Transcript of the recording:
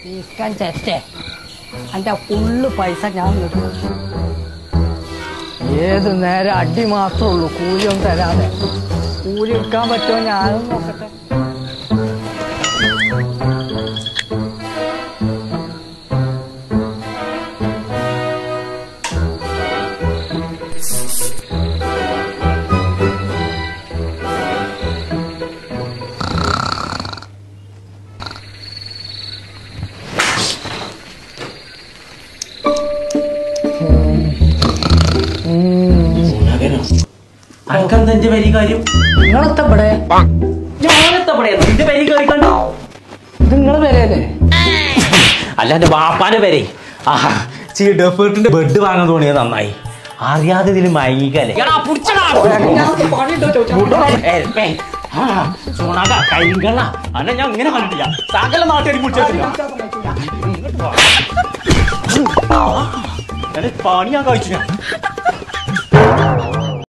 ഈസ്കാൻ ചേച്ചേ എൻ്റെ ഫുള്ള് പൈസ ഞാൻ കിട്ടും. ഏത് നേരം അടി മാത്രമേ ഉള്ളൂ, കൂലിയൊന്നും തരാതെ. കൂലി എടുക്കാൻ പറ്റുമോ ഞാനും നോക്കട്ടെ. അനക്കെന്താ വരി കാര്യം? നിങ്ങളെത്തപ്പെടെ ഞാനെത്തപ്പെടെ നിന്റെ വരി കയറി കണ്ടോ? ഇത് നിങ്ങളെ പേരല്ലേ? അല്ല എന്റെ ബാപ്പാന്റെ പേരെ. ഡെഫേർട്ടിന്റെ ബെഡ് വാങ്ങാൻ തോന്നിയത് നന്നായി. അറിയാതെ ഇതിന് മയങ്ങിക്കല്ലേ കരിങ്കണ്ണ അല്ല ഞാൻ ഇങ്ങനെ കണ്ടിട്ടില്ല. സകല നാട്ടുകാരി മുടിച്ചിട്ടില്ല. പണി ഞാൻ കഴിച്ചു.